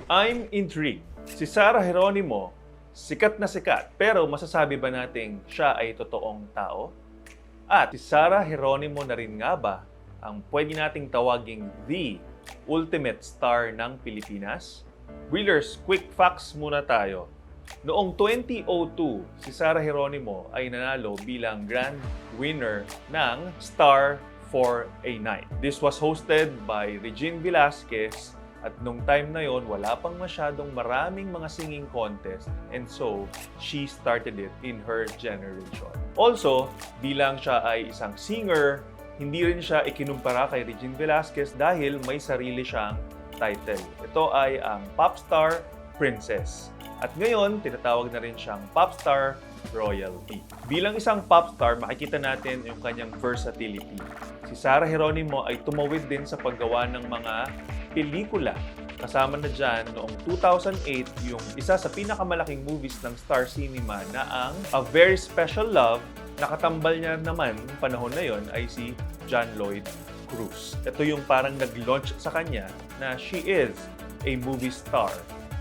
I'm intrigued. Si Sarah Geronimo, sikat na sikat, pero masasabi ba nating siya ay totoong tao? At si Sarah Geronimo na rin nga ba ang pwede nating tawaging the ultimate star ng Pilipinas? Wheelers, quick facts muna tayo. Noong 2002, si Sarah Geronimo ay nanalo bilang grand winner ng Star for a Night. This was hosted by Regine Velasquez. At nung time na yon, wala pang masyadong maraming mga singing contest, and so she started it in her generation. Also, bilang siya ay isang singer, hindi rin siya ikinumpara kay Regine Velasquez dahil may sarili siyang title. Ito ay ang Popstar Princess. At ngayon, tinatawag na rin siyang Popstar Royalty. Bilang isang popstar, makikita natin yung kanyang versatility. Si Sarah Geronimo ay tumawid din sa paggawa ng mga pelikula. Kasama na dyan noong 2008 yung isa sa pinakamalaking movies ng Star Cinema na ang A Very Special Love. Nakatambal niya naman ng panahon na yon ay si John Lloyd Cruz. Ito yung parang nag-launch sa kanya na she is a movie star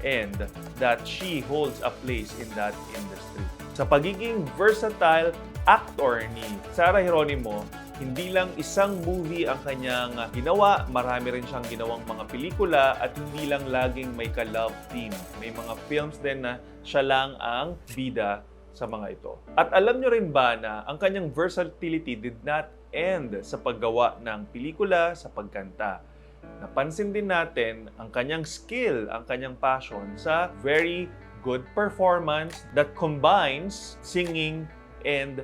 and that she holds a place in that industry. Sa pagiging versatile actor ni Sarah Geronimo, hindi lang isang movie ang kanyang ginawa, marami rin siyang ginawang mga pelikula at hindi lang laging may ka-love team. May mga films din na siya lang ang bida sa mga ito. At alam nyo rin ba na ang kanyang versatility did not end sa paggawa ng pelikula, sa pagkanta. Napansin din natin ang kanyang skill, ang kanyang passion sa very good performance that combines singing and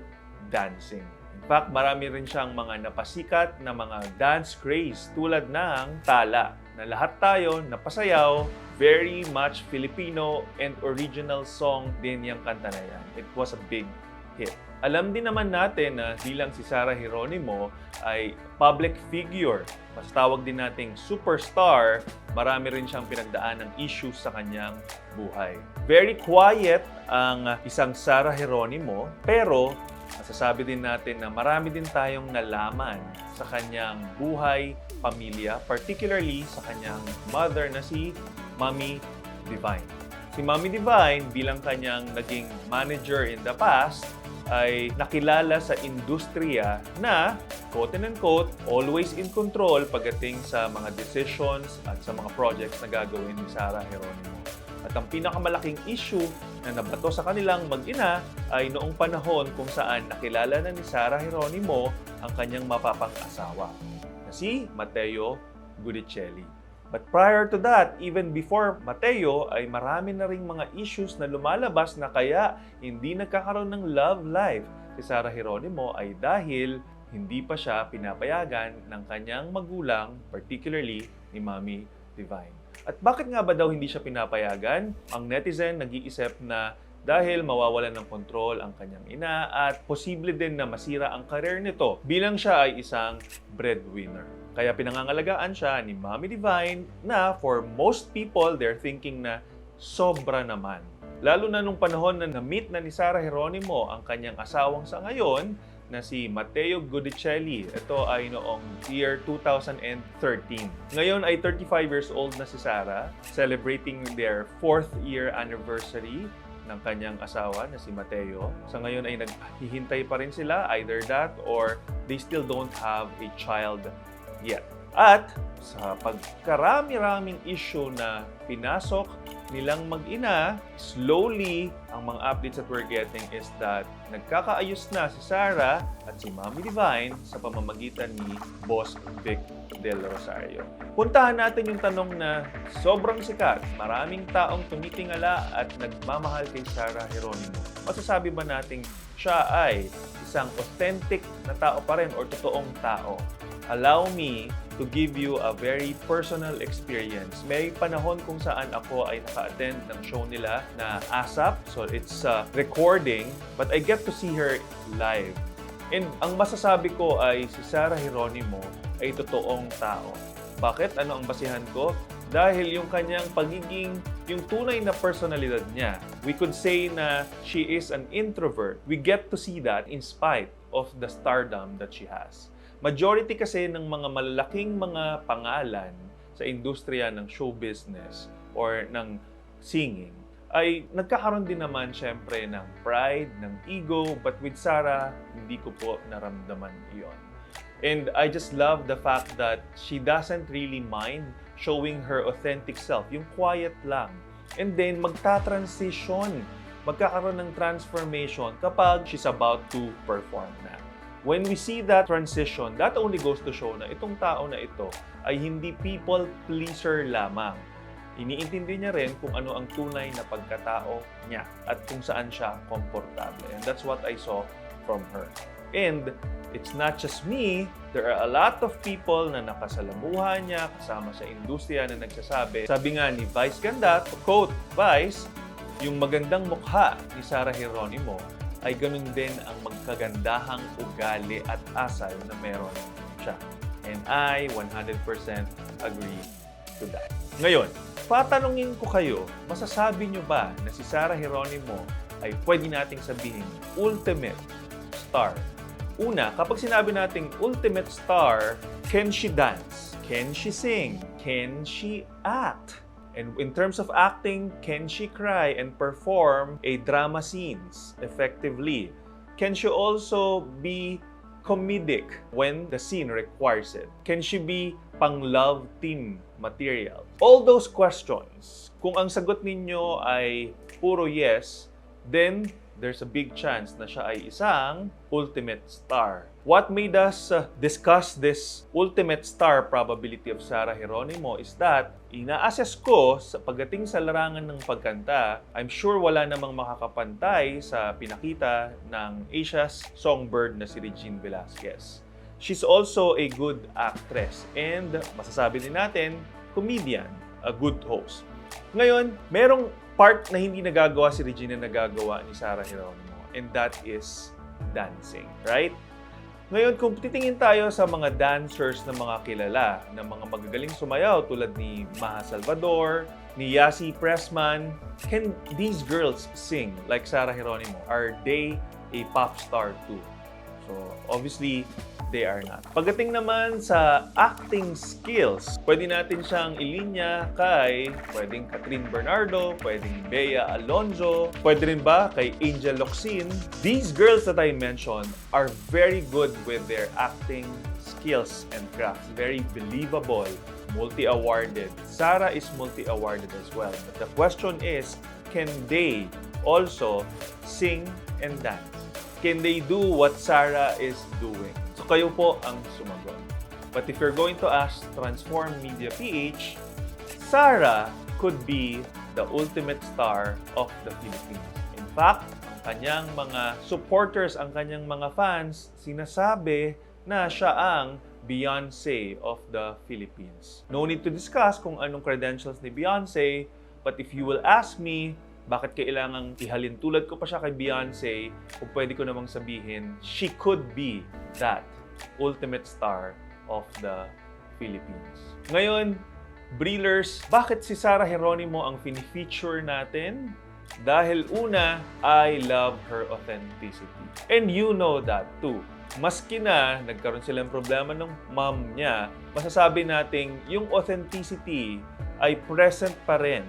dancing. In fact, marami rin siyang mga napasikat na mga dance craze tulad ng Tala, na lahat tayo napasayaw, very much Filipino and original song din yung kanta na yan. It was a big hit. Alam din naman natin na bilang si Sarah Geronimo ay public figure, mas tawag din nating superstar, marami rin siyang pinagdaan ng issues sa kanyang buhay. Very quiet ang isang Sarah Geronimo, pero masasabi din natin na marami din tayong nalaman sa kanyang buhay, pamilya, particularly sa kanyang mother na si Mommy Divine. Si Mommy Divine bilang kanyang naging manager in the past, ay nakilala sa industriya na, quote and unquote, always in control pagdating sa mga decisions at sa mga projects na gagawin ni Sarah Geronimo. At ang pinakamalaking issue na nabato sa kanilang mag-ina ay noong panahon kung saan nakilala na ni Sarah Geronimo ang kanyang mapapang-asawa na si Mateo Gudicelli. But prior to that, even before Mateo, ay marami na ring mga issues na lumalabas na kaya hindi nagkakaroon ng love life si Sarah Geronimo ay dahil hindi pa siya pinapayagan ng kanyang magulang, particularly ni Mommy Divine. At bakit nga ba daw hindi siya pinapayagan? Ang netizen nag-iisip na dahil mawawalan ng kontrol ang kanyang ina at posible din na masira ang karir nito bilang siya ay isang breadwinner. Kaya pinangangalagaan siya ni Mommy Divine na for most people, they're thinking na sobra naman. Lalo na nung panahon na na-meet na ni Sarah Geronimo ang kanyang asawang sa ngayon na si Mateo Gudicelli. Ito ay noong year 2013. Ngayon ay 35 years old na si Sarah, celebrating their 4th year anniversary ng kanyang asawa na si Mateo. Sa ngayon ay naghihintay pa rin sila, either that or they still don't have a child yet. At sa pagkarami-raming issue na pinasok nilang mag-ina, slowly, ang mga updates that we're getting is that nagkakaayos na si Sarah at si Mommy Divine sa pamamagitan ni Boss Vic Del Rosario. Puntahan natin yung tanong na sobrang sikat, maraming taong tumitingala at nagmamahal kay Sarah Geronimo. Masasabi ba nating siya ay isang authentic na tao pa rin or totoong tao? Allow me to give you a very personal experience. May panahon kung saan ako ay naka-attend ng show nila na ASAP. So it's recording, but I get to see her live. And ang masasabi ko ay si Sarah Geronimo ay totoong tao. Bakit? Ano ang basihan ko? Dahil yung kanyang pagiging, yung tunay na personalidad niya. We could say na she is an introvert. We get to see that in spite of the stardom that she has. Majority kasi ng mga malalaking mga pangalan sa industriya ng show business or ng singing, ay nagkakaroon din naman syempre ng pride, ng ego, but with Sarah, hindi ko po naramdaman iyon. And I just love the fact that she doesn't really mind showing her authentic self, yung quiet lang. And then magta-transition, magkakaroon ng transformation kapag she's about to perform na. When we see that transition, that only goes to show na itong tao na ito ay hindi people pleaser lamang. Iniintindi niya rin kung ano ang tunay na pagkatao niya at kung saan siya komportable. And that's what I saw from her. And it's not just me, there are a lot of people na nakasalamuha niya, kasama sa industriya na nagsasabi. Sabi nga ni Vice Ganda, to quote Vice, yung magandang mukha ni Sarah Geronimo ay ganun din ang magkagandahang ugali at asal na meron siya. And I 100% agree to that. Ngayon, patanungin ko kayo, masasabi nyo ba na si Sarah Geronimo ay pwede nating sabihin ultimate star? Una, kapag sinabi nating ultimate star, can she dance? Can she sing? Can she act? And in terms of acting, can she cry and perform a drama scenes effectively? Can she also be comedic when the scene requires it? Can she be pang-love team material? All those questions, kung ang sagot ninyo ay puro yes, then there's a big chance na siya ay isang ultimate star. What made us discuss this ultimate star probability of Sarah Geronimo is that ina-assess ko sa pagdating sa larangan ng pagkanta, I'm sure wala namang makakapantay sa pinakita ng Asia's songbird na si Regine Velasquez. She's also a good actress and masasabi din natin, comedian, a good host. Ngayon, merong part na hindi nagagawa si Regina nagagawa ni Sarah Geronimo, and that is dancing, right? Ngayon, kung titingin tayo sa mga dancers na mga kilala, na mga magagaling sumayaw tulad ni Maha Salvador, ni Yasi Pressman, can these girls sing like Sarah Geronimo? Are they a pop star too? So, obviously, they are not. Pagdating naman sa acting skills, pwede natin siyang ilinya kay pwedeng Catherine Bernardo, pwedeng Bea Alonzo, pwede rin ba kay Angel Locsin. These girls that I mentioned are very good with their acting skills and crafts. Very believable, multi-awarded. Sarah is multi-awarded as well. But the question is, can they also sing and dance? Can they do what Sarah is doing? So kayo po ang sumagot. But if you're going to ask Transform Media PH, Sarah could be the ultimate star of the Philippines. In fact, ang kanyang mga supporters, ang kanyang mga fans, sinasabi na siya ang Beyonce of the Philippines. No need to discuss kung anong credentials ni Beyonce, but if you will ask me, bakit kailangang ihalin tulad ko pa siya kay Beyonce, kung pwede ko namang sabihin, she could be that ultimate star of the Philippines. Ngayon, Breelers, bakit si Sarah Geronimo ang fini-feature natin? Dahil una, I love her authenticity. And you know that too. Maski na nagkaroon silang problema ng mom niya, masasabi nating yung authenticity ay present pa rin.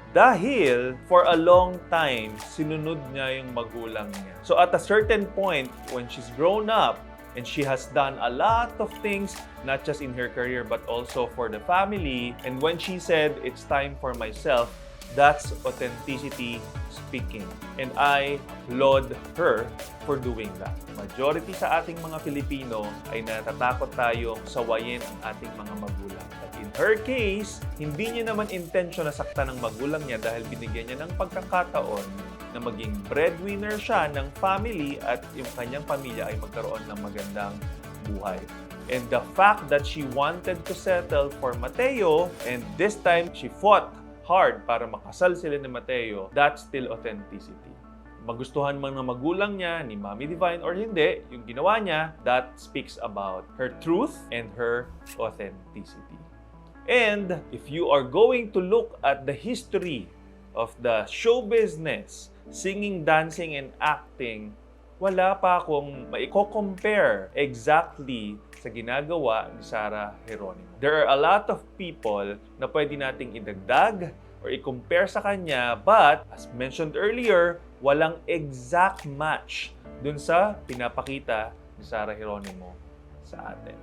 Dahil for a long time, sinunod niya yung magulang niya. So at a certain point, when she's grown up, and she has done a lot of things, not just in her career, but also for the family, and when she said, it's time for myself, that's authenticity speaking. And I laud her for doing that. Majority sa ating mga Pilipino ay natatakot tayong sawayin ang ating mga magulang. But in her case, hindi niya naman intention na saktan ng magulang niya dahil binigyan niya ng pagkakataon na maging breadwinner siya ng family at yung kanyang pamilya ay magkaroon ng magandang buhay. And the fact that she wanted to settle for Mateo, and this time she fought hard para makasal sila ni Mateo, that's still authenticity. Magustuhan man ng magulang niya, ni Mommy Divine or hindi, yung ginawa niya, that speaks about her truth and her authenticity. And if you are going to look at the history of the show business, singing, dancing, and acting, wala pa akong maiko-compare exactly sa ginagawa ni Sarah Geronimo. There are a lot of people na pwede nating idagdag or i-compare sa kanya, but as mentioned earlier, walang exact match dun sa pinapakita ni Sarah Geronimo sa atin.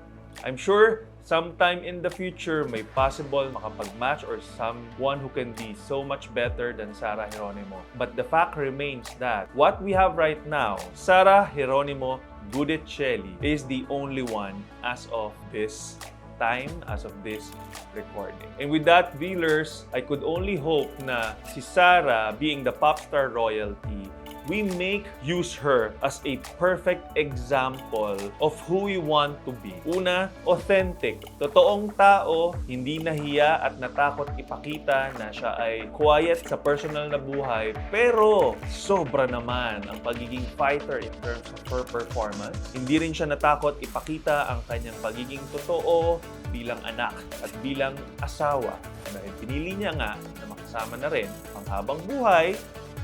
I'm sure sometime in the future may possible makapag-match or someone who can be so much better than Sarah Geronimo. But the fact remains that what we have right now, Sarah Geronimo Gudicelli, is the only one as of this time, as of this recording. And with that, viewers, I could only hope na si Sarah, being the popstar royalty, we use her as a perfect example of who we want to be. Una, authentic. Totoong tao, hindi nahiya at natakot ipakita na siya ay quiet sa personal na buhay, pero sobra naman ang pagiging fighter in terms of her performance. Hindi rin siya natakot ipakita ang kanyang pagiging totoo bilang anak at bilang asawa. Dahil pinili niya nga na makasama na rin ang habang buhay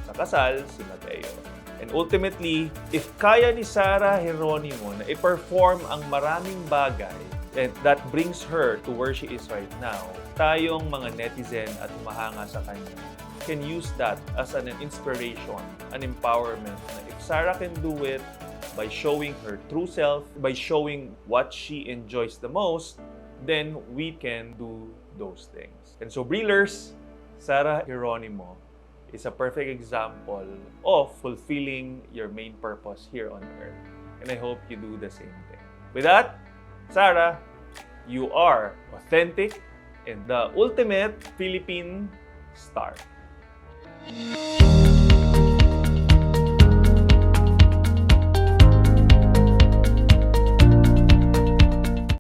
sa kasal si Mateo. And ultimately, if kaya ni Sarah Geronimo na i-perform ang maraming bagay and that brings her to where she is right now, tayong mga netizen at humahanga sa kanya can use that as an inspiration, an empowerment. Na if Sarah can do it by showing her true self, by showing what she enjoys the most, then we can do those things. And so, Breelers, Sarah Geronimo is a perfect example of fulfilling your main purpose here on earth. And I hope you do the same thing. With that, Sarah, you are authentic and the ultimate Philippine star.